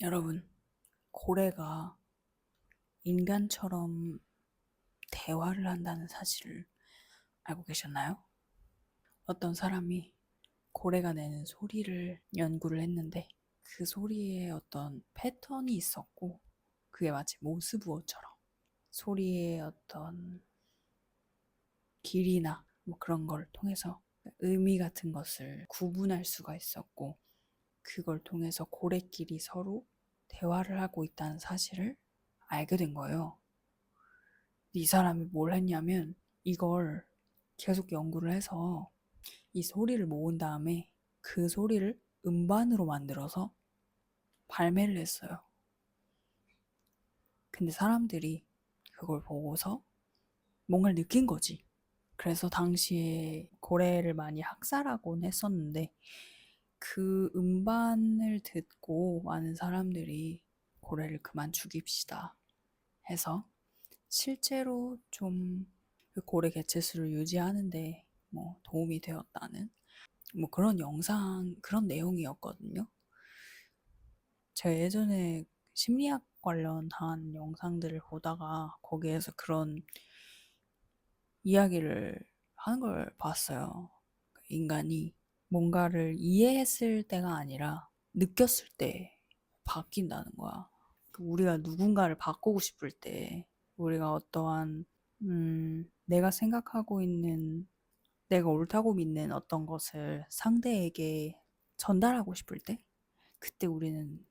여러분, 고래가 인간처럼 대화를 한다는 사실을 알고 계셨나요? 어떤 사람이 고래가 내는 소리를 연구를 했는데 그 소리에 어떤 패턴이 있었고 그게 마치 모스부호처럼 소리의 어떤 길이나 뭐 그런 걸 통해서 의미 같은 것을 구분할 수가 있었고 그걸 통해서 고래끼리 서로 대화를 하고 있다는 사실을 알게 된 거예요. 이 사람이 뭘 했냐면 이걸 계속 연구를 해서 이 소리를 모은 다음에 그 소리를 음반으로 만들어서 발매를 했어요. 근데 사람들이 그걸 보고서 뭔가를 느낀 거지. 그래서 당시에 고래를 많이 학살하곤 했었는데 그 음반을 듣고 많은 사람들이 고래를 그만 죽입시다 해서 실제로 좀 그 고래 개체수를 유지하는데 뭐 도움이 되었다는 뭐 그런 영상 그런 내용이었거든요. 제가 예전에 심리학 관련한 영상들을 보다가 거기에서 그런 이야기를 하는 걸 봤어요. 인간이 뭔가를 이해했을 때가 아니라 느꼈을 때 바뀐다는 거야. 우리가 누군가를 바꾸고 싶을 때 우리가 어떠한 내가 생각하고 있는 내가 옳다고 믿는 어떤 것을 상대에게 전달하고 싶을 때 그때 우리는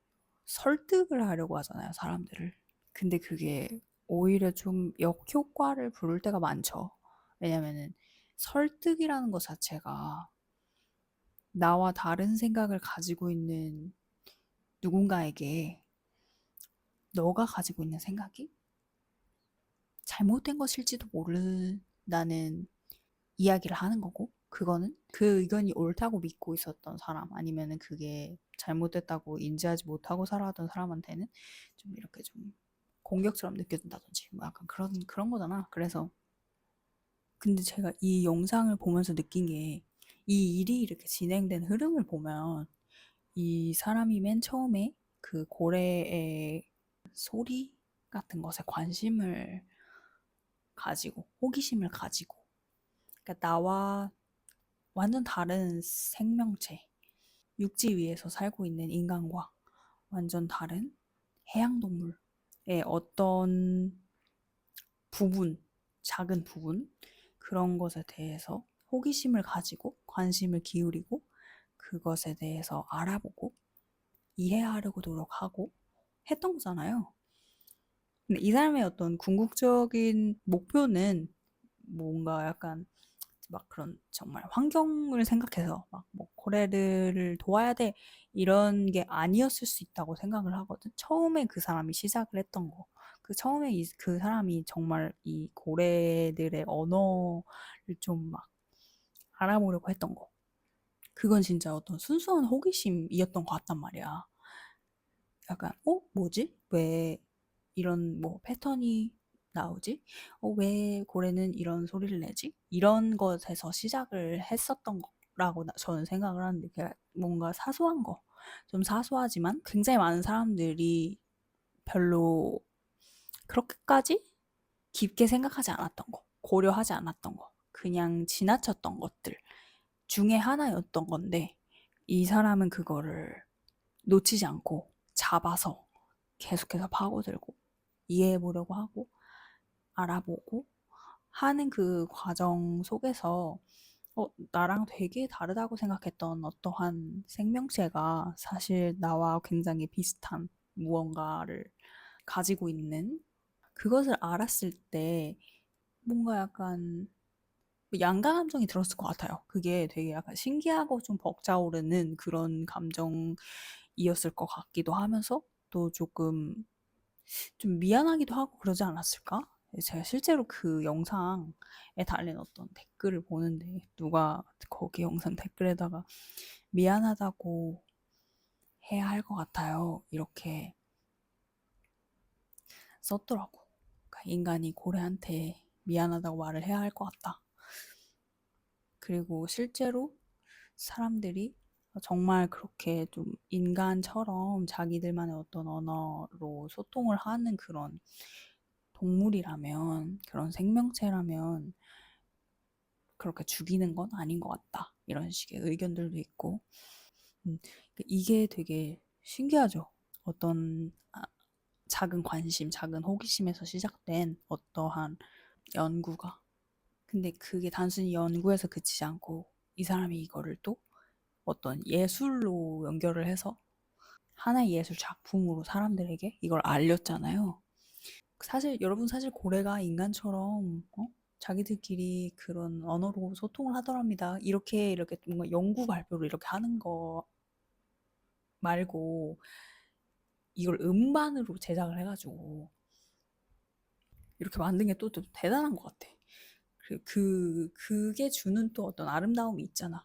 설득을 하려고 하잖아요, 사람들을. 근데 그게 오히려 좀 역효과를 부를 때가 많죠. 왜냐면은 설득이라는 것 자체가 나와 다른 생각을 가지고 있는 누군가에게 너가 가지고 있는 생각이 잘못된 것일지도 모른다는 이야기를 하는 거고, 그거는 그 의견이 옳다고 믿고 있었던 사람, 아니면은 그게 잘못됐다고 인지하지 못하고 살아왔던 사람한테는 좀 이렇게 좀 공격처럼 느껴진다든지, 뭐 약간 그런 거잖아. 그래서, 근데 제가 이 영상을 보면서 느낀 게, 이 일이 이렇게 진행된 흐름을 보면, 이 사람이 맨 처음에 그 고래의 소리 같은 것에 관심을 가지고, 호기심을 가지고, 그러니까 나와 완전 다른 생명체, 육지 위에서 살고 있는 인간과 완전 다른 해양동물의 어떤 부분, 작은 부분, 그런 것에 대해서 호기심을 가지고 관심을 기울이고 그것에 대해서 알아보고 이해하려고 노력하고 했던 거잖아요. 근데 이 사람의 어떤 궁극적인 목표는 뭔가 약간 막 그런 정말 환경을 생각해서 막 뭐 고래들을 도와야 돼 이런 게 아니었을 수 있다고 생각을 하거든. 처음에 그 사람이 시작을 했던 거. 그 처음에 그 사람이 정말 이 고래들의 언어를 좀 막 알아보려고 했던 거. 그건 진짜 어떤 순수한 호기심이었던 것 같단 말이야. 약간 뭐지? 왜 이런 뭐 패턴이 나오지? 왜 고래는 이런 소리를 내지? 이런 것에서 시작을 했었던 거라고 저는 생각을 하는데 그게 뭔가 사소한 거. 좀 사소하지만 굉장히 많은 사람들이 별로 그렇게까지 깊게 생각하지 않았던 거, 고려하지 않았던 거, 그냥 지나쳤던 것들 중에 하나였던 건데 이 사람은 그거를 놓치지 않고 잡아서 계속해서 파고들고 이해해 보려고 하고 알아보고 하는 그 과정 속에서 나랑 되게 다르다고 생각했던 어떠한 생명체가 사실 나와 굉장히 비슷한 무언가를 가지고 있는 그것을 알았을 때 뭔가 약간 양가 감정이 들었을 것 같아요. 그게 되게 약간 신기하고 좀 벅차오르는 그런 감정이었을 것 같기도 하면서 또 조금 좀 미안하기도 하고 그러지 않았을까? 제가 실제로 그 영상에 달린 어떤 댓글을 보는데 누가 거기 영상 댓글에다가 미안하다고 해야 할 것 같아요. 이렇게 썼더라고. 그러니까 인간이 고래한테 미안하다고 말을 해야 할 것 같다. 그리고 실제로 사람들이 정말 그렇게 좀 인간처럼 자기들만의 어떤 언어로 소통을 하는 그런 동물이라면, 그런 생명체라면 그렇게 죽이는 건 아닌 것 같다. 이런 식의 의견들도 있고. 이게 되게 신기하죠. 어떤 작은 관심, 작은 호기심에서 시작된 어떠한 연구가. 근데 그게 단순히 연구에서 그치지 않고 이 사람이 이거를 또 어떤 예술로 연결을 해서 하나의 예술 작품으로 사람들에게 이걸 알렸잖아요. 사실 고래가 인간처럼 자기들끼리 그런 언어로 소통을 하더랍니다. 이렇게 뭔가 연구 발표를 이렇게 하는 거 말고 이걸 음반으로 제작을 해가지고 이렇게 만든 게 또 대단한 것 같아. 그게 주는 또 어떤 아름다움이 있잖아.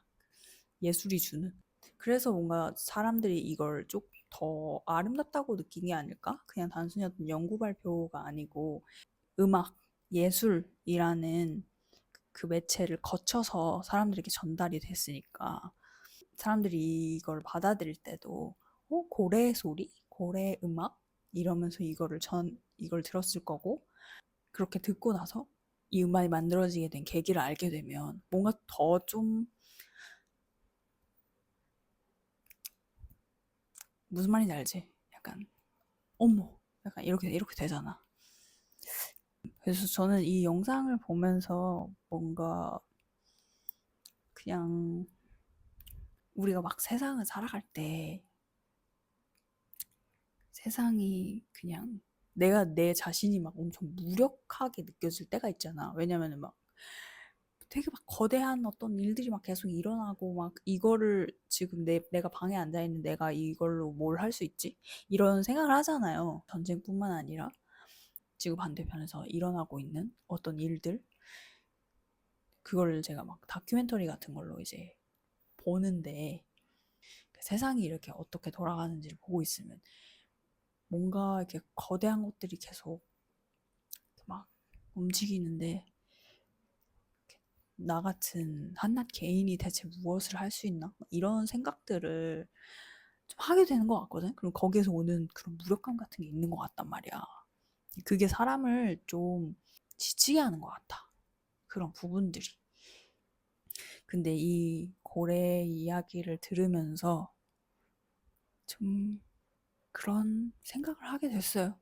예술이 주는. 그래서 뭔가 사람들이 이걸 좀 더 아름답다고 느낀 게 아닐까? 그냥 단순히 어떤 연구 발표가 아니고 음악, 예술이라는 그 매체를 거쳐서 사람들에게 전달이 됐으니까 사람들이 이걸 받아들일 때도 고래 소리? 고래 음악? 이러면서 이걸 들었을 거고 그렇게 듣고 나서 이 음반이 만들어지게 된 계기를 알게 되면 뭔가 더 좀 무슨 말인지 알지? 약간 어머 약간 이렇게 되잖아. 그래서 저는 이 영상을 보면서 뭔가 그냥 우리가 막 세상을 살아갈 때 세상이 그냥 내가 내 자신이 막 엄청 무력하게 느껴질 때가 있잖아. 왜냐면은 막 되게 막 거대한 어떤 일들이 막 계속 일어나고 막 이거를 지금 내가 방에 앉아 있는 내가 이걸로 뭘 할 수 있지? 이런 생각을 하잖아요. 전쟁뿐만 아니라 지구 반대편에서 일어나고 있는 어떤 일들 그걸 제가 막 다큐멘터리 같은 걸로 이제 보는데 세상이 이렇게 어떻게 돌아가는지를 보고 있으면 뭔가 이렇게 거대한 것들이 계속 막 움직이는데 나 같은 한낱 개인이 대체 무엇을 할 수 있나? 이런 생각들을 좀 하게 되는 것 같거든. 그리고 거기에서 오는 그런 무력감 같은 게 있는 것 같단 말이야. 그게 사람을 좀 지치게 하는 것 같아. 그런 부분들이. 근데 이 고래 이야기를 들으면서 좀 그런 생각을 하게 됐어요.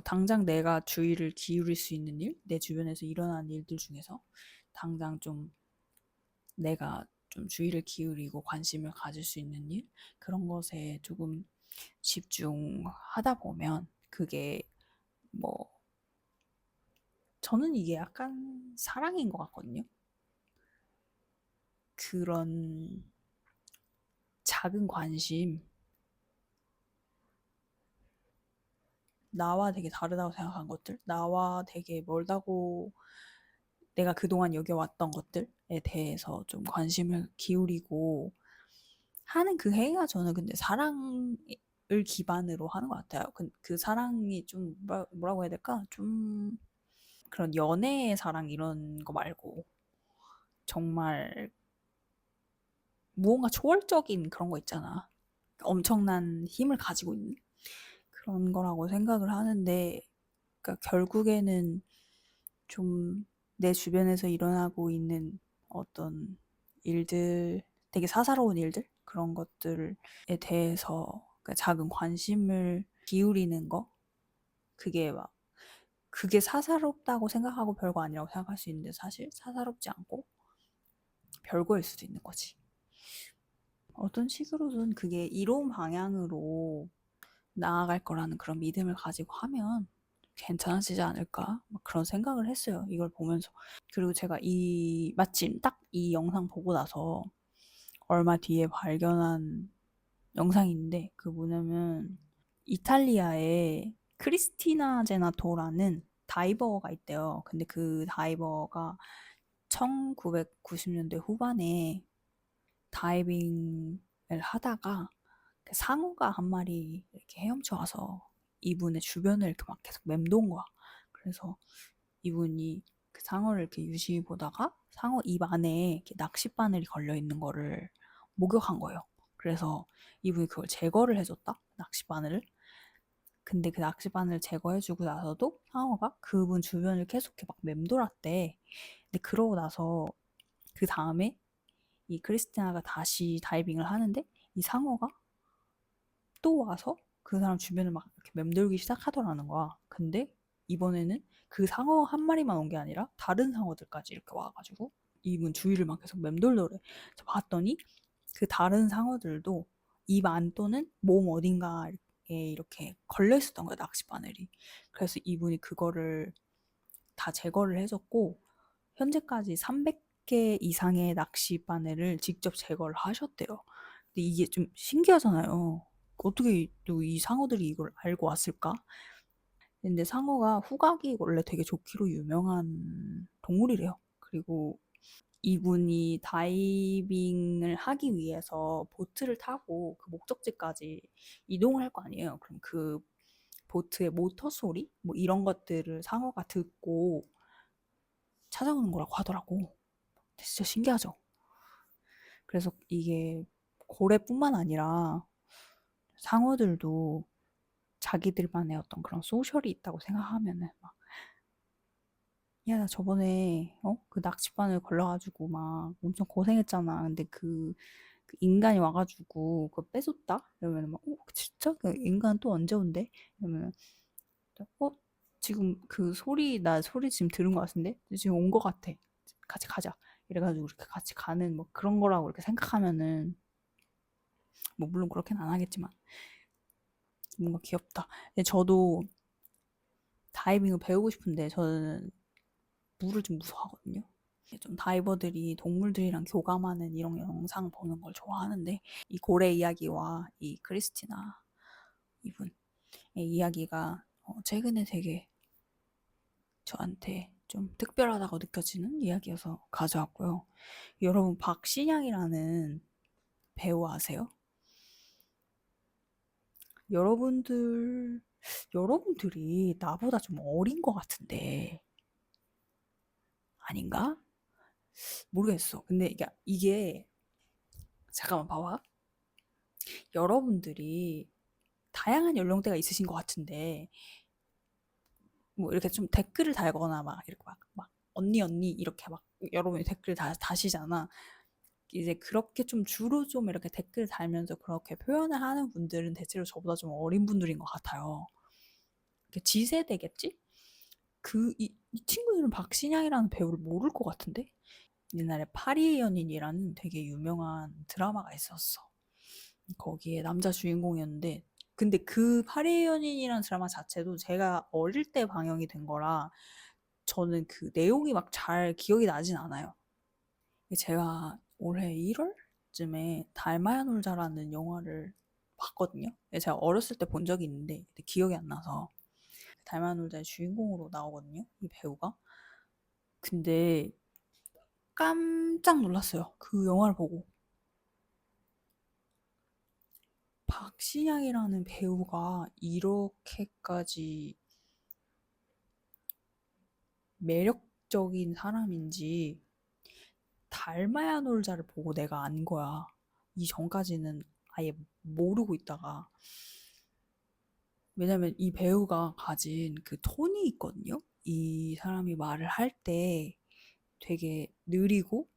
당장 내가 주의를 기울일 수 있는 일, 내 주변에서 일어나는 일들 중에서 당장 좀 내가 좀 주의를 기울이고 관심을 가질 수 있는 일, 그런 것에 조금 집중하다 보면 그게 뭐, 저는 이게 약간 사랑인 것 같거든요. 그런 작은 관심, 나와 되게 다르다고 생각한 것들, 나와 되게 멀다고 내가 그동안 여겨왔던 것들에 대해서 좀 관심을 기울이고 하는 그 행위가 저는 근데 사랑을 기반으로 하는 것 같아요. 그 사랑이 좀 뭐라고 해야 될까? 좀 그런 연애의 사랑 이런 거 말고 정말 무언가 초월적인 그런 거 있잖아. 엄청난 힘을 가지고 있는 그런 거라고 생각을 하는데, 그러니까 결국에는 좀 내 주변에서 일어나고 있는 어떤 일들, 되게 사사로운 일들? 그런 것들에 대해서 그러니까 작은 관심을 기울이는 거? 그게 막, 그게 사사롭다고 생각하고 별거 아니라고 생각할 수 있는데 사실 사사롭지 않고 별거일 수도 있는 거지. 어떤 식으로든 그게 이로운 방향으로 나아갈 거라는 그런 믿음을 가지고 하면 괜찮아지지 않을까? 막 그런 생각을 했어요. 이걸 보면서. 그리고 제가 마침 딱 이 영상 보고 나서 얼마 뒤에 발견한 영상이 있는데, 그 뭐냐면, 이탈리아에 크리스티나 제나토라는 다이버가 있대요. 근데 그 다이버가 1990년대 후반에 다이빙을 하다가 그 상어가 한 마리 이렇게 헤엄쳐 와서 이분의 주변을 이렇게 막 계속 맴돈 거야. 그래서 이분이 그 상어를 이렇게 유심히 보다가 상어 입 안에 이렇게 낚싯바늘이 걸려 있는 거를 목욕한 거예요. 그래서 이분이 그걸 제거를 해줬다, 낚싯바늘을. 근데 그 낚싯바늘을 제거해주고 나서도 상어가 그분 주변을 계속 이렇게 막 맴돌았대. 근데 그러고 나서 그 다음에 이 크리스티나가 다시 다이빙을 하는데 이 상어가 또 와서 그 사람 주변을 막 이렇게 맴돌기 시작하더라는 거야. 근데 이번에는 그 상어 한 마리만 온 게 아니라 다른 상어들까지 이렇게 와가지고 이분 주위를 막 계속 맴돌더래. 그래서 봤더니 그 다른 상어들도 입 안 또는 몸 어딘가에 이렇게 걸려 있었던 거야, 낚싯바늘이. 그래서 이분이 그거를 다 제거를 해줬고 현재까지 300개 이상의 낚싯바늘을 직접 제거를 하셨대요. 근데 이게 좀 신기하잖아요. 어떻게 또 이 상어들이 이걸 알고 왔을까? 근데 상어가 후각이 원래 되게 좋기로 유명한 동물이래요. 그리고 이분이 다이빙을 하기 위해서 보트를 타고 그 목적지까지 이동을 할 거 아니에요. 그럼 그 보트의 모터 소리? 뭐 이런 것들을 상어가 듣고 찾아오는 거라고 하더라고. 진짜 신기하죠? 그래서 이게 고래뿐만 아니라 상어들도 자기들만의 어떤 그런 소셜이 있다고 생각하면은 막, 야, 나 저번에, 그 낚싯바늘 걸려가지고 막 엄청 고생했잖아. 근데 그 인간이 와가지고 그거 뺏었다? 이러면 막, 진짜? 그 인간 또 언제 온대? 이러면, 어, 지금 그 소리, 나 소리 지금 들은 것 같은데? 지금 온 것 같아. 같이 가자. 이래가지고 이렇게 같이 가는 뭐 그런 거라고 이렇게 생각하면은, 뭐 물론 그렇게는 안 하겠지만, 뭔가 귀엽다. 근데 저도 다이빙을 배우고 싶은데 저는 물을 좀 무서워하거든요. 좀 다이버들이 동물들이랑 교감하는 이런 영상 보는 걸 좋아하는데 이 고래 이야기와 이 크리스티나 이분의 이야기가 최근에 되게 저한테 좀 특별하다고 느껴지는 이야기여서 가져왔고요. 여러분 박신양이라는 배우 아세요? 여러분들 여러분들이 나보다 좀 어린 것 같은데 아닌가? 모르겠어. 근데 이게 잠깐만 봐봐. 여러분들이 다양한 연령대가 있으신 것 같은데 뭐 이렇게 좀 댓글을 달거나 막 이렇게 막 언니 언니 이렇게 막 여러분이 댓글 다시잖아. 이제 그렇게 좀 주로 좀 이렇게 댓글 달면서 그렇게 표현을 하는 분들은 대체로 저보다 좀 어린 분들인 것 같아요. 지세대겠지? 이 친구들은 박신양이라는 배우를 모를 것 같은데? 옛날에 파리의 연인이라는 되게 유명한 드라마가 있었어. 거기에 남자 주인공이었는데 근데 그 파리의 연인이라는 드라마 자체도 제가 어릴 때 방영이 된 거라 저는 그 내용이 막 잘 기억이 나진 않아요. 제가 올해 1월쯤에 달마야 놀자라는 영화를 봤거든요. 제가 어렸을 때 본 적이 있는데 기억이 안 나서 달마야 놀자의 주인공으로 나오거든요. 이 배우가. 근데 깜짝 놀랐어요. 그 영화를 보고. 박신양이라는 배우가 이렇게까지 매력적인 사람인지 달마야 놀자를 보고 내가 안 거야. 이전까지는 아예 모르고 있다가. 왜냐면 이 배우가 가진 그 톤이 있거든요. 이 사람이 말을 할 때 되게 느리고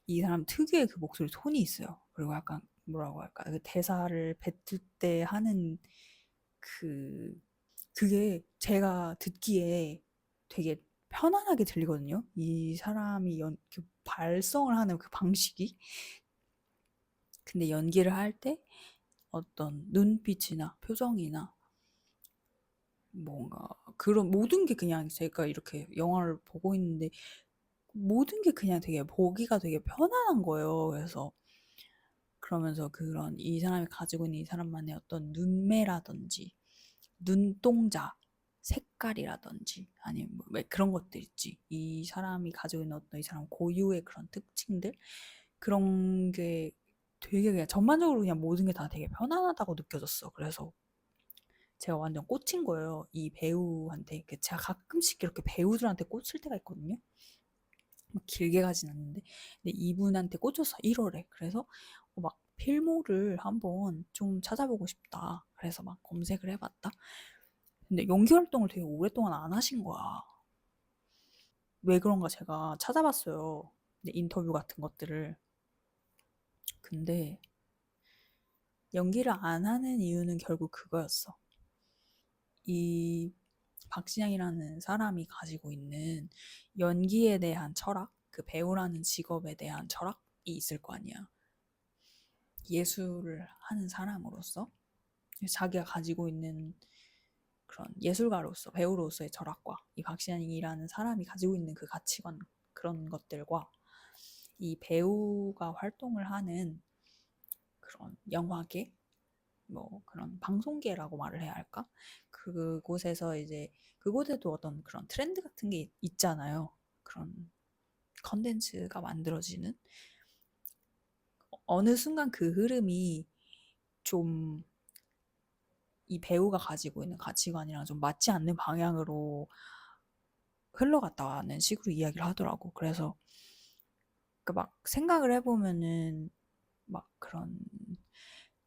이 사람 특유의 그 목소리 톤이 있어요. 그리고 약간 뭐라고 할까? 그 대사를 뱉을 때 하는 그 그게 제가 듣기에 되게 편안하게 들리거든요. 이 사람이 그 발성을 하는 그 방식이. 근데 연기를 할 때 어떤 눈빛이나 표정이나 뭔가 그런 모든 게 그냥 제가 이렇게 영화를 보고 있는데 모든 게 그냥 되게 보기가 되게 편안한 거예요. 그래서 그러면서 그런 이 사람이 가지고 있는 이 사람만의 어떤 눈매라든지 눈동자 색깔이라든지 아니면 왜 그런 것들 있지. 이 사람이 가지고 있는 어떤 이 사람 고유의 그런 특징들 그런 게 되게 그냥 전반적으로 그냥 모든 게 다 되게 편안하다고 느껴졌어. 그래서 제가 완전 꽂힌 거예요. 이 배우한테. 제가 가끔씩 이렇게 배우들한테 꽂힐 때가 있거든요. 막 길게 가진 않는데. 근데 이분한테 꽂혔어. 1월에. 그래서 막 필모를 한번 좀 찾아보고 싶다. 그래서 막 검색을 해봤다. 근데 연기 활동을 되게 오랫동안 안 하신 거야. 왜 그런가 제가 찾아봤어요. 인터뷰 같은 것들을. 근데 연기를 안 하는 이유는 결국 그거였어. 이 박신양이라는 사람이 가지고 있는 연기에 대한 철학, 그 배우라는 직업에 대한 철학이 있을 거 아니야. 예술을 하는 사람으로서 자기가 가지고 있는 그런 예술가로서 배우로서의 철학과 이 박신양이라는 사람이 가지고 있는 그 가치관 그런 것들과 이 배우가 활동을 하는 그런 영화계 뭐 그런 방송계라고 말을 해야 할까? 그곳에서 이제 그곳에도 어떤 그런 트렌드 같은 게 있잖아요. 그런 컨텐츠가 만들어지는 어느 순간 그 흐름이 좀 이 배우가 가지고 있는 가치관이랑 좀 맞지 않는 방향으로 흘러갔다는 식으로 이야기를 하더라고. 그래서 그막 생각을 해보면은 막 그런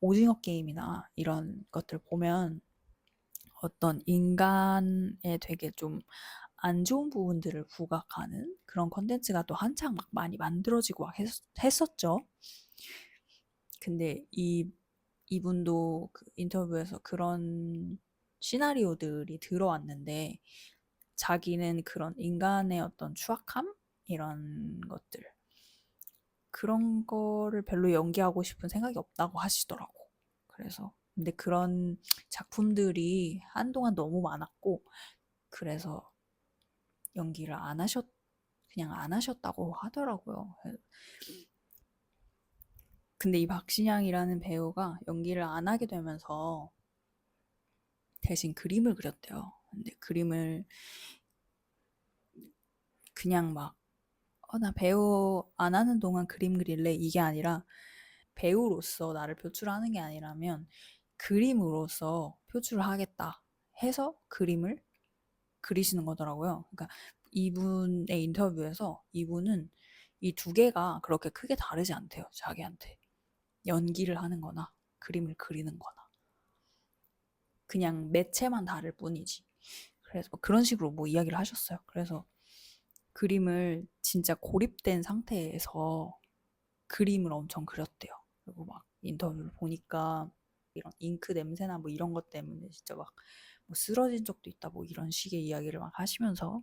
오징어 게임이나 이런 것들 보면 어떤 인간의 되게 좀 안 좋은 부분들을 부각하는 그런 컨텐츠가 또 한창 막 많이 만들어지고 막 했었죠. 근데 이분도 그 인터뷰에서 그런 시나리오들이 들어왔는데 자기는 그런 인간의 어떤 추악함? 이런 것들. 그런 거를 별로 연기하고 싶은 생각이 없다고 하시더라고. 그래서 근데 그런 작품들이 한동안 너무 많았고 그래서 연기를 안 하셨 그냥 안 하셨다고 하더라고요. 근데 이 박신양이라는 배우가 연기를 안 하게 되면서 대신 그림을 그렸대요. 근데 그림을 그냥 막 나 배우 안 하는 동안 그림 그릴래 이게 아니라 배우로서 나를 표출하는 게 아니라면 그림으로서 표출을 하겠다 해서 그림을 그리시는 거더라고요. 그러니까 이분의 인터뷰에서 이분은 이 두 개가 그렇게 크게 다르지 않대요. 자기한테. 연기를 하는 거나 그림을 그리는 거나. 그냥 매체만 다를 뿐이지. 그래서 뭐 그런 식으로 뭐 이야기를 하셨어요. 그래서 그림을 진짜 고립된 상태에서 그림을 엄청 그렸대요. 그리고 막 인터뷰를 보니까 이런 잉크 냄새나 뭐 이런 것 때문에 진짜 막 뭐 쓰러진 적도 있다 뭐 이런 식의 이야기를 막 하시면서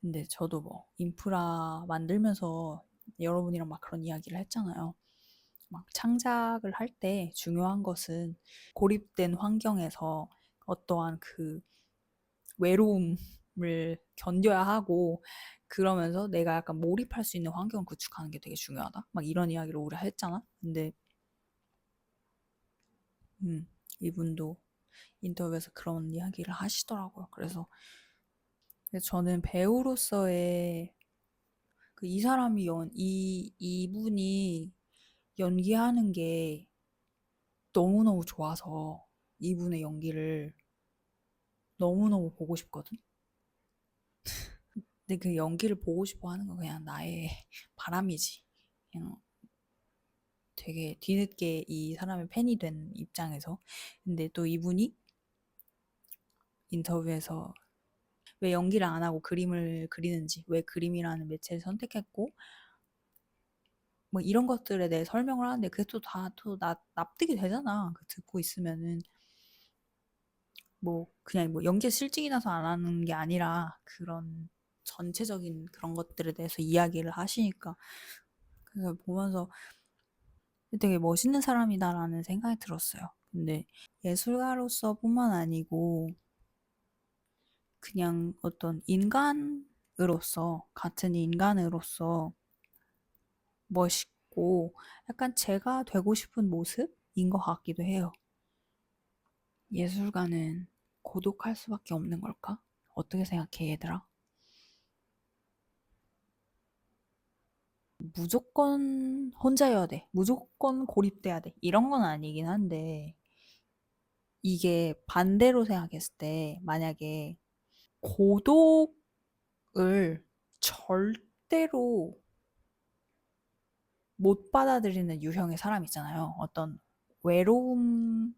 근데 저도 뭐 인프라 만들면서 여러분이랑 막 그런 이야기를 했잖아요. 막 창작을 할 때 중요한 것은 고립된 환경에서 어떠한 그 외로움을 견뎌야 하고 그러면서 내가 약간 몰입할 수 있는 환경을 구축하는 게 되게 중요하다. 막 이런 이야기를 오래 했잖아. 근데 이분도 인터뷰에서 그런 이야기를 하시더라고요. 그래서 저는 배우로서의 이 사람이 이분이 연기하는 게 너무너무 좋아서 이분의 연기를 너무너무 보고 싶거든. 근데 그 연기를 보고 싶어 하는 건 그냥 나의 바람이지. 그냥 되게 뒤늦게 이 사람의 팬이 된 입장에서. 근데 또 이분이 인터뷰에서 왜 연기를 안 하고 그림을 그리는지, 왜 그림이라는 매체를 선택했고, 뭐 이런 것들에 대해 설명을 하는데 그게 또 다 또 납득이 되잖아. 그 듣고 있으면은. 뭐 그냥 뭐 연기에 실증이 나서 안 하는 게 아니라 그런 전체적인 그런 것들에 대해서 이야기를 하시니까 그래서 보면서 되게 멋있는 사람이다라는 생각이 들었어요. 근데 예술가로서뿐만 아니고 그냥 어떤 인간으로서 같은 인간으로서 멋있고 약간 제가 되고 싶은 모습인 것 같기도 해요. 예술가는 고독할 수밖에 없는 걸까? 어떻게 생각해, 얘들아? 무조건 혼자여야 돼. 무조건 고립돼야 돼. 이런 건 아니긴 한데, 이게 반대로 생각했을 때, 만약에 고독을 절대로 못 받아들이는 유형의 사람 있잖아요. 어떤 외로움을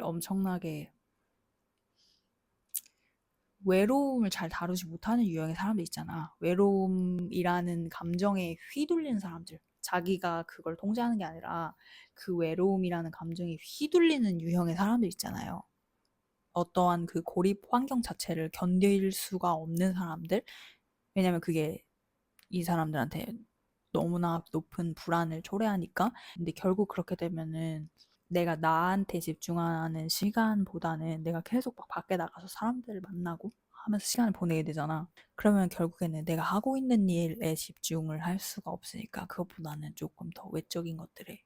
엄청나게 외로움을 잘 다루지 못하는 유형의 사람들 있잖아. 외로움이라는 감정에 휘둘리는 사람들. 자기가 그걸 통제하는 게 아니라 그 외로움이라는 감정에 휘둘리는 유형의 사람들 있잖아요. 어떠한 그 고립 환경 자체를 견딜 수가 없는 사람들. 왜냐면 그게 이 사람들한테 너무나 높은 불안을 초래하니까. 근데 결국 그렇게 되면은 내가 나한테 집중하는 시간보다는 내가 계속 막 밖에 나가서 사람들을 만나고 하면서 시간을 보내게 되잖아. 그러면 결국에는 내가 하고 있는 일에 집중을 할 수가 없으니까 그것보다는 조금 더 외적인 것들에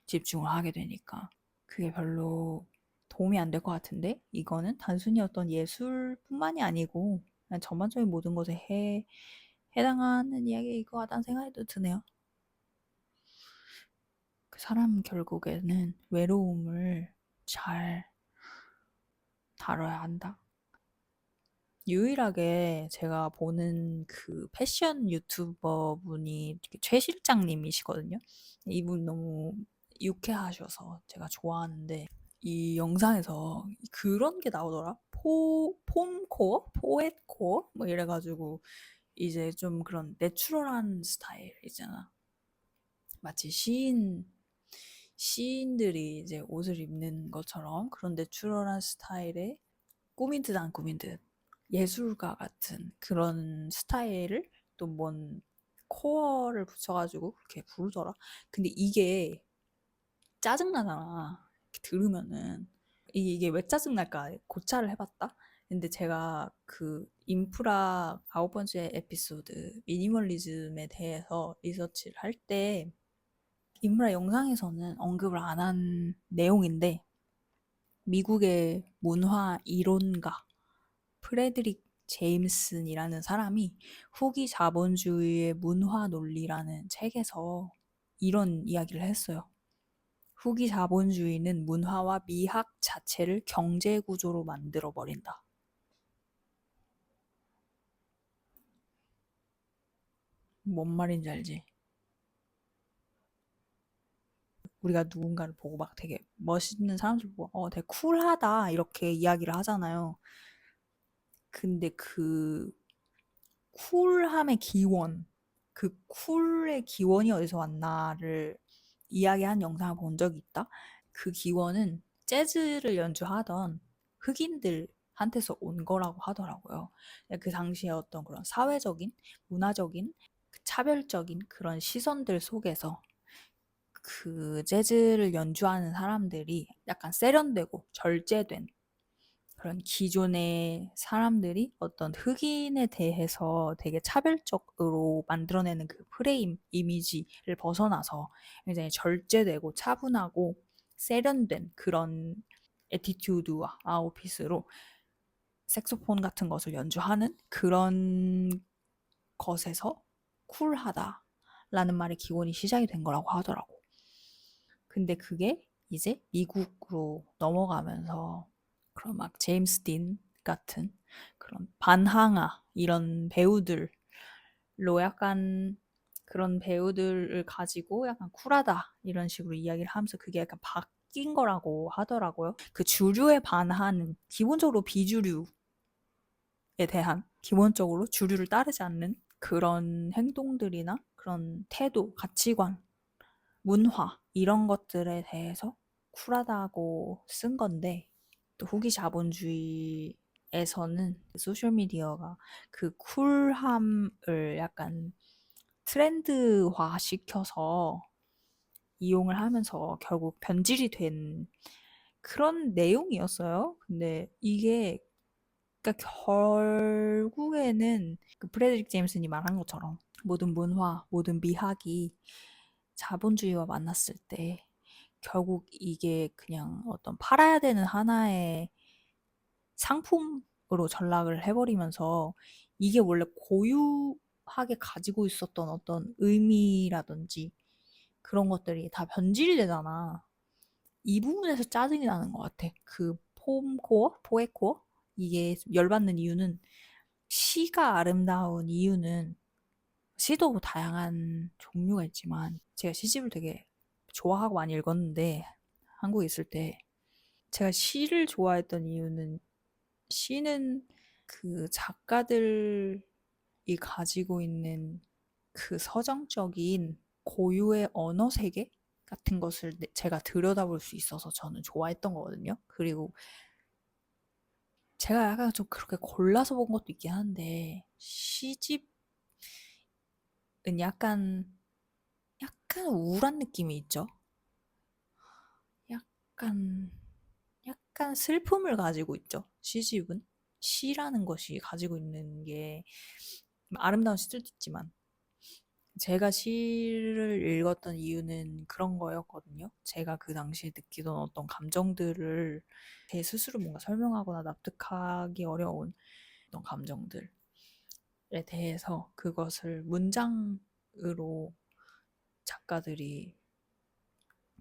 집중을 하게 되니까 그게 별로 도움이 안 될 것 같은데 이거는 단순히 어떤 예술뿐만이 아니고 그냥 전반적인 모든 것에 해당하는 이야기일 것 같다는 생각이 드네요. 그 사람 결국에는 외로움을 잘 다뤄야 한다. 유일하게 제가 보는 그 패션 유튜버 분이 최 실장님이시거든요. 이분 너무 유쾌하셔서 제가 좋아하는데 이 영상에서 그런 게 나오더라. 폼코어? 포엣코어? 뭐 이래가지고 이제 좀 그런 내추럴한 스타일 있잖아. 마치 시인들이 이제 옷을 입는 것처럼 그런 내추럴한 스타일의 꾸민 듯 안 꾸민 듯 예술가 같은 그런 스타일을 또 뭔 코어를 붙여가지고 그렇게 부르더라. 근데 이게 짜증나잖아. 들으면은. 이게 왜 짜증날까 고찰을 해봤다. 근데 제가 그 인프라 9번째 에피소드 미니멀리즘에 대해서 리서치를 할 때 인프라 영상에서는 언급을 안 한 내용인데 미국의 문화 이론가 프레드릭 제임슨이라는 사람이 후기 자본주의의 문화 논리라는 책에서 이런 이야기를 했어요. 후기 자본주의는 문화와 미학 자체를 경제 구조로 만들어 버린다. 뭔 말인지 알지? 우리가 누군가를 보고 막 되게 멋있는 사람들 보고 되게 쿨하다 이렇게 이야기를 하잖아요. 근데 그 쿨함의 기원, 그 쿨의 기원이 어디서 왔나를 이야기한 영상을 본 적이 있다. 그 기원은 재즈를 연주하던 흑인들한테서 온 거라고 하더라고요. 그 당시에 어떤 그런 사회적인, 문화적인, 차별적인 그런 시선들 속에서 그 재즈를 연주하는 사람들이 약간 세련되고 절제된 그런 기존의 사람들이 어떤 흑인에 대해서 되게 차별적으로 만들어내는 그 프레임, 이미지를 벗어나서 굉장히 절제되고 차분하고 세련된 그런 에티튜드와 아웃핏으로 색소폰 같은 것을 연주하는 그런 것에서 쿨하다라는 말의 기원이 시작이 된 거라고 하더라고. 근데 그게 이제 미국으로 넘어가면서 그런 막 제임스 딘 같은 그런 반항아 이런 배우들로 약간 그런 배우들을 가지고 약간 쿨하다 이런 식으로 이야기를 하면서 그게 약간 바뀐 거라고 하더라고요. 그 주류에 반하는 기본적으로 비주류에 대한 기본적으로 주류를 따르지 않는 그런 행동들이나 그런 태도, 가치관 문화 이런 것들에 대해서 쿨하다고 쓴 건데 또 후기 자본주의에서는 소셜미디어가 그 쿨함을 약간 트렌드화 시켜서 이용을 하면서 결국 변질이 된 그런 내용이었어요. 근데 이게 그러니까 결국에는 그 프레드릭 제임슨이 말한 것처럼 모든 문화, 모든 미학이 자본주의와 만났을 때 결국 이게 그냥 어떤 팔아야 되는 하나의 상품으로 전락을 해버리면서 이게 원래 고유하게 가지고 있었던 어떤 의미라든지 그런 것들이 다 변질이 되잖아. 이 부분에서 짜증이 나는 것 같아. 그 폼코어? 포에코어? 이게 열받는 이유는 시가 아름다운 이유는 시도 뭐 다양한 종류가 있지만 제가 시집을 되게 좋아하고 많이 읽었는데 한국에 있을 때 제가 시를 좋아했던 이유는 시는 그 작가들이 가지고 있는 그 서정적인 고유의 언어 세계 같은 것을 제가 들여다볼 수 있어서 저는 좋아했던 거거든요. 그리고 제가 약간 좀 그렇게 골라서 본 것도 있긴 한데 시집은 약간 우울한 느낌이 있죠. 약간 약간 슬픔을 가지고 있죠. 시집은 시라는 것이 가지고 있는 게 아름다운 시들도 있지만 제가 시를 읽었던 이유는 그런 거였거든요. 제가 그 당시에 느끼던 어떤 감정들을 제 스스로 뭔가 설명하거나 납득하기 어려운 어떤 감정들에 대해서 그것을 문장으로 작가들이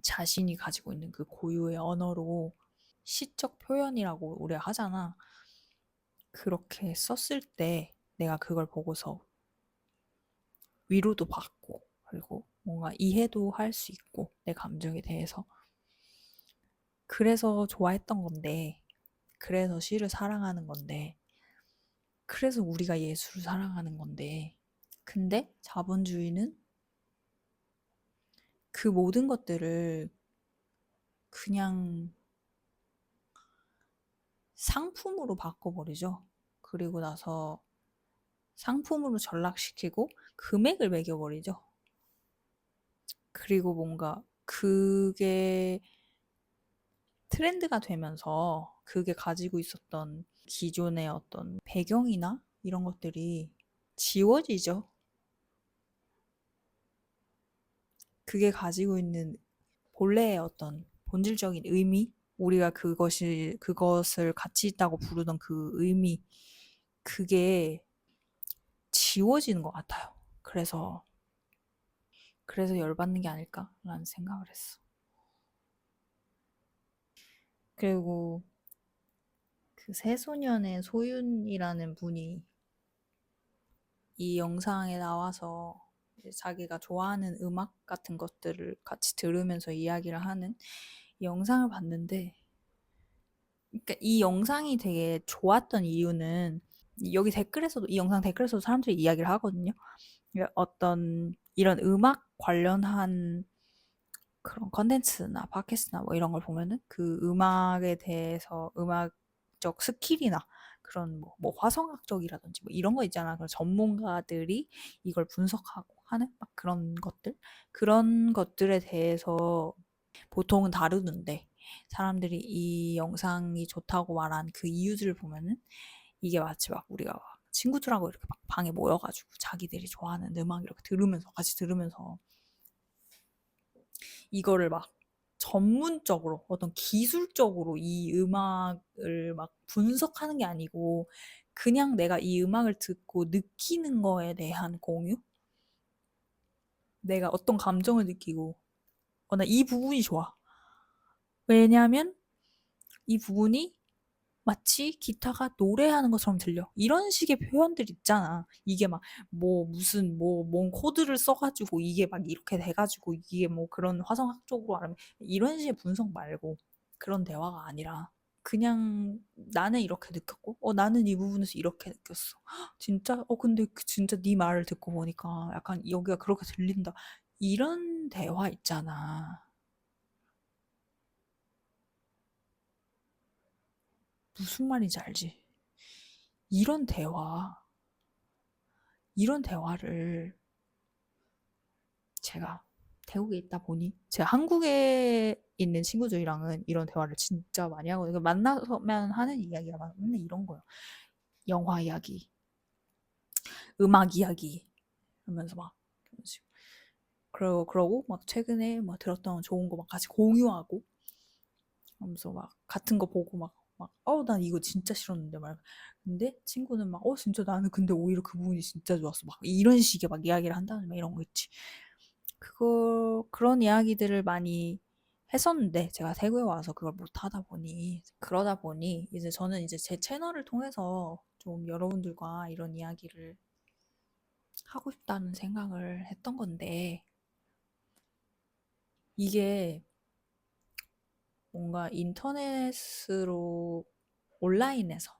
자신이 가지고 있는 그 고유의 언어로 시적 표현이라고 우리가 하잖아. 그렇게 썼을 때 내가 그걸 보고서 위로도 받고 그리고 뭔가 이해도 할 수 있고 내 감정에 대해서 그래서 좋아했던 건데 그래서 시를 사랑하는 건데 그래서 우리가 예술을 사랑하는 건데 근데 자본주의는 그 모든 것들을 그냥 상품으로 바꿔버리죠. 그리고 나서 상품으로 전락시키고 금액을 매겨버리죠. 그리고 뭔가 그게 트렌드가 되면서 그게 가지고 있었던 기존의 어떤 배경이나 이런 것들이 지워지죠. 그게 가지고 있는 본래의 어떤 본질적인 의미, 우리가 그것을 가치 있다고 부르던 그 의미, 그게 지워지는 것 같아요. 그래서 열받는 게 아닐까라는 생각을 했어. 그리고 그 새소년의 소윤이라는 분이 이 영상에 나와서 자기가 좋아하는 음악 같은 것들을 같이 들으면서 이야기를 하는 이 영상을 봤는데, 그러니까 이 영상이 되게 좋았던 이유는 여기 댓글에서도 이 영상 댓글에서도 사람들이 이야기를 하거든요. 그러니까 어떤 이런 음악 관련한 그런 컨텐츠나 팟캐스트나 뭐 이런 걸 보면은 그 음악에 대해서 음악적 스킬이나 그런 뭐 화성학적이라든지 뭐 이런 거 있잖아. 그런 전문가들이 이걸 분석하고 하는 막 그런 것들에 대해서 보통은 다루는데 사람들이 이 영상이 좋다고 말한 그 이유들을 보면은 이게 마치 막 우리가 막 친구들하고 이렇게 막 방에 모여가지고 자기들이 좋아하는 음악 이렇게 들으면서 같이 들으면서 이거를 막 전문적으로 어떤 기술적으로 이 음악을 막 분석하는 게 아니고 그냥 내가 이 음악을 듣고 느끼는 거에 대한 공유? 내가 어떤 감정을 느끼고 나 이 부분이 좋아. 왜냐면 이 부분이 마치 기타가 노래하는 것처럼 들려. 이런 식의 표현들 있잖아. 이게 막 무슨 뭔 코드를 써가지고 이게 막 이렇게 돼가지고 이게 뭐 그런 화성학적으로 말하면 이런 식의 분석 말고 그런 대화가 아니라 그냥 나는 이렇게 느꼈고 나는 이 부분에서 이렇게 느꼈어. 진짜? 근데 진짜 네 말을 듣고 보니까 약간 여기가 그렇게 들린다. 이런 대화 있잖아. 무슨 말인지 알지? 이런 대화, 이런 대화를 제가 태국에 있다 보니 제가 한국에 있는 친구들이랑은 이런 대화를 진짜 많이 하거든요. 만나면 하는 이야기가 막 맨날 이런 거예요. 영화 이야기, 음악 이야기 하면서 막 그러고 막 최근에 막 들었던 좋은 거 막 같이 공유하고 하면서 막 같은 거 보고 난 이거 진짜 싫었는데 말 근데 친구는 막 진짜 나는 근데 오히려 그 부분이 진짜 좋았어 막 이런 식의 막 이야기를 한다는 막 이런 거 있지. 그런 이야기들을 많이 했었는데 제가 태국에 와서 그걸 못 하다 보니 그러다 보니 이제 저는 이제 제 채널을 통해서 좀 여러분들과 이런 이야기를 하고 싶다는 생각을 했던 건데, 이게 뭔가 인터넷으로, 온라인에서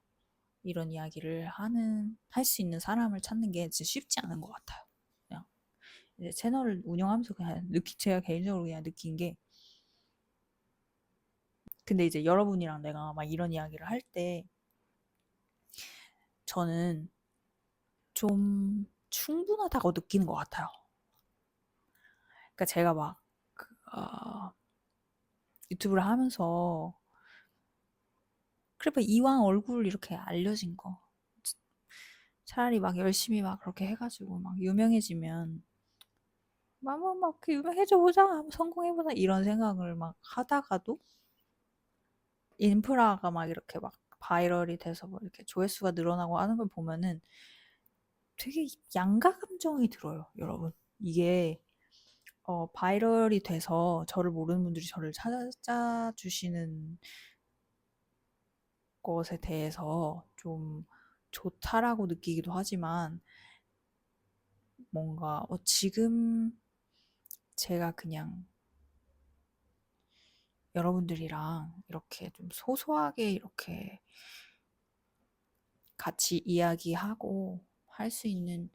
이런 이야기를 할 수 있는 사람을 찾는 게 진짜 쉽지 않은 것 같아요. 그냥 이제 채널을 운영하면서 그냥 제가 개인적으로 그냥 느낀 게, 근데 이제 여러분이랑 내가 막 이런 이야기를 할 때, 저는 좀 충분하다고 느끼는 것 같아요. 그러니까 제가 막, 그, 유튜브를 하면서, 그래, 봐 이왕 얼굴 이렇게 알려진 거, 차라리 막 열심히 막 그렇게 해가지고 막 유명해지면, 막 유명해져 보자, 성공해보자, 이런 생각을 막 하다가도, 인프라가 막 이렇게 막 바이럴이 돼서 뭐 이렇게 조회수가 늘어나고 하는 걸 보면은 되게 양가 감정이 들어요, 여러분. 이게 바이럴이 돼서 저를 모르는 분들이 저를 찾아주시는 것에 대해서 좀 좋다라고 느끼기도 하지만, 뭔가 지금 제가 그냥 여러분들이랑 이렇게 좀 소소하게 이렇게 같이 이야기하고 할 수 있는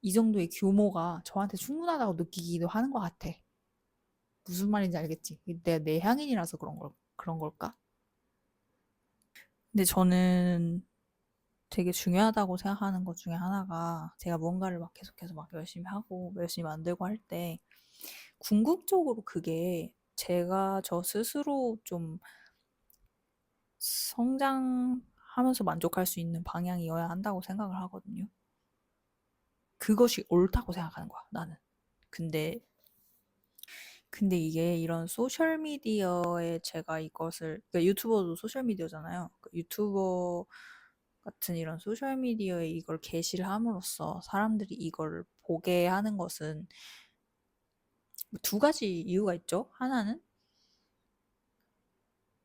이 정도의 규모가 저한테 충분하다고 느끼기도 하는 것 같아. 무슨 말인지 알겠지? 내가 내향인이라서 그런 걸까? 근데 저는 되게 중요하다고 생각하는 것 중에 하나가, 제가 무언가를 막 계속해서 막 열심히 하고 열심히 만들고 할 때 궁극적으로 그게 제가 저 스스로 좀 성장하면서 만족할 수 있는 방향이어야 한다고 생각을 하거든요. 그것이 옳다고 생각하는 거야, 나는. 근데 이게 이런 소셜미디어에 제가 이것을, 그러니까 유튜버도 소셜미디어잖아요. 유튜버 같은 이런 소셜미디어에 이걸 게시를 함으로써 사람들이 이걸 보게 하는 것은 두 가지 이유가 있죠. 하나는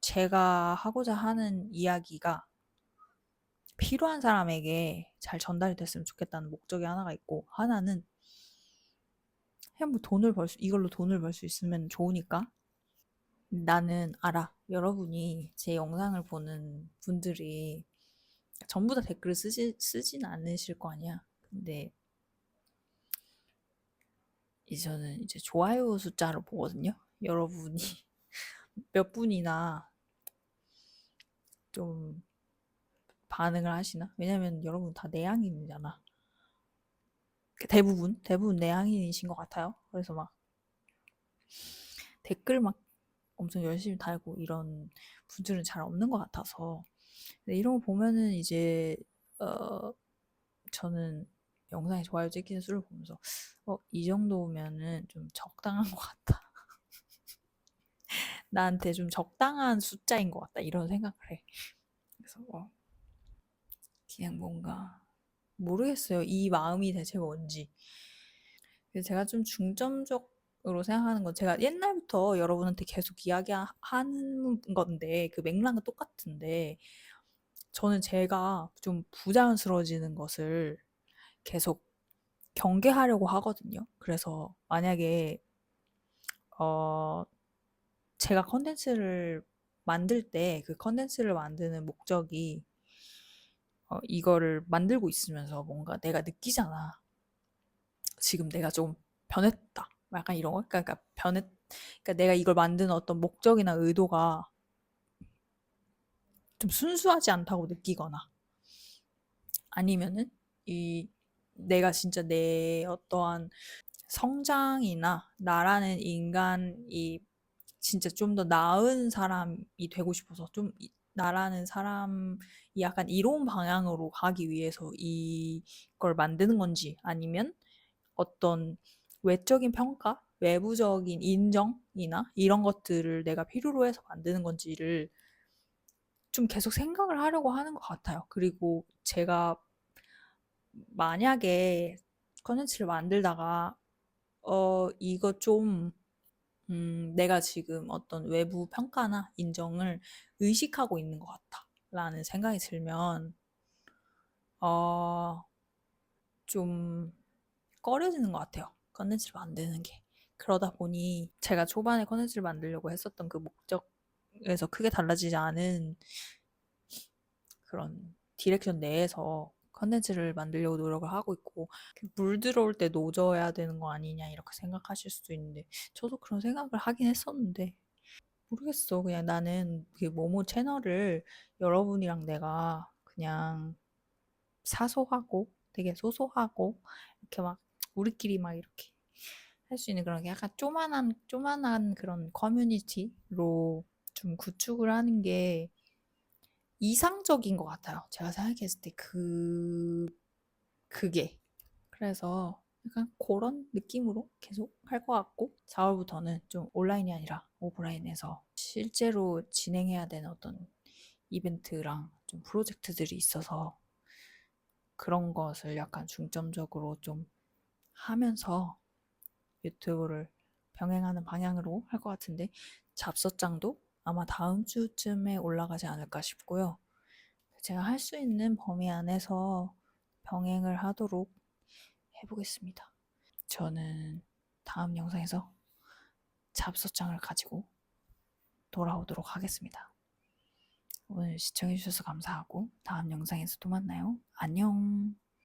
제가 하고자 하는 이야기가 필요한 사람에게 잘 전달이 됐으면 좋겠다는 목적이 하나가 있고, 하나는 그냥 뭐 이걸로 돈을 벌 수 있으면 좋으니까. 나는 알아. 여러분이 제 영상을 보는 분들이 전부 다 댓글을 쓰진 않으실 거 아니야. 근데 저는 이제 좋아요 숫자로 보거든요. 여러분이 몇 분이나 좀 반응을 하시나? 왜냐면 여러분 다 내향인이잖아. 대부분 내향인이신 것 같아요. 그래서 막 댓글 막 엄청 열심히 달고 이런 분들은 잘 없는 것 같아서. 근데 이런 거 보면은 이제, 어, 저는 영상에 좋아요 찍히는 수를 보면서, 이 정도면은 좀 적당한 것 같다. 나한테 좀 적당한 숫자인 것 같다. 이런 생각을 해. 그래서 그냥 뭔가 모르겠어요. 이 마음이 대체 뭔지. 그래서 제가 좀 중점적으로 생각하는 건, 제가 옛날부터 여러분한테 계속 이야기하는 건데, 그 맥락은 똑같은데, 저는 제가 좀 부자연스러워지는 것을 계속 경계하려고 하거든요. 그래서 만약에 어 제가 컨텐츠를 만들 때 그 컨텐츠를 만드는 목적이, 이거를 만들고 있으면서 뭔가 내가 느끼잖아. 지금 내가 좀 변했다. 약간 이런 거. 그러니까 내가 이걸 만드는 어떤 목적이나 의도가 좀 순수하지 않다고 느끼거나, 아니면은 이 내가 진짜 내 어떠한 성장이나 나라는 인간이 진짜 좀 더 나은 사람이 되고 싶어서, 좀 나라는 사람이 약간 이로운 방향으로 가기 위해서 이걸 만드는 건지, 아니면 어떤 외적인 평가, 외부적인 인정이나 이런 것들을 내가 필요로 해서 만드는 건지를 좀 계속 생각을 하려고 하는 것 같아요. 그리고 제가 만약에 컨텐츠를 만들다가 이거 좀, 내가 지금 어떤 외부 평가나 인정을 의식하고 있는 것 같다 라는 생각이 들면, 어, 좀 꺼려지는 것 같아요. 컨텐츠를 만드는 게. 그러다 보니 제가 초반에 컨텐츠를 만들려고 했었던 그 목적에서 크게 달라지지 않은 그런 디렉션 내에서 컨텐츠를 만들려고 노력을 하고 있고, 물 들어올 때 노져야 되는 거 아니냐 이렇게 생각하실 수도 있는데, 저도 그런 생각을 하긴 했었는데 모르겠어. 그냥 나는 그 모모 채널을 여러분이랑 내가 그냥 사소하고 되게 소소하고 이렇게 막 우리끼리 막 이렇게 할 수 있는 그런 게 약간 쪼만한 그런 커뮤니티로 좀 구축을 하는 게 이상적인 것 같아요. 제가 생각했을 때 그게. 그래서 약간 그런 느낌으로 계속 할 것 같고, 4월부터는 좀 온라인이 아니라 오프라인에서 실제로 진행해야 되는 어떤 이벤트랑 좀 프로젝트들이 있어서 그런 것을 약간 중점적으로 좀 하면서 유튜브를 병행하는 방향으로 할 것 같은데, 잡서장도 아마 다음 주쯤에 올라가지 않을까 싶고요. 제가 할 수 있는 범위 안에서 병행을 하도록 해보겠습니다. 저는 다음 영상에서 잡서장을 가지고 돌아오도록 하겠습니다. 오늘 시청해주셔서 감사하고 다음 영상에서 또 만나요. 안녕.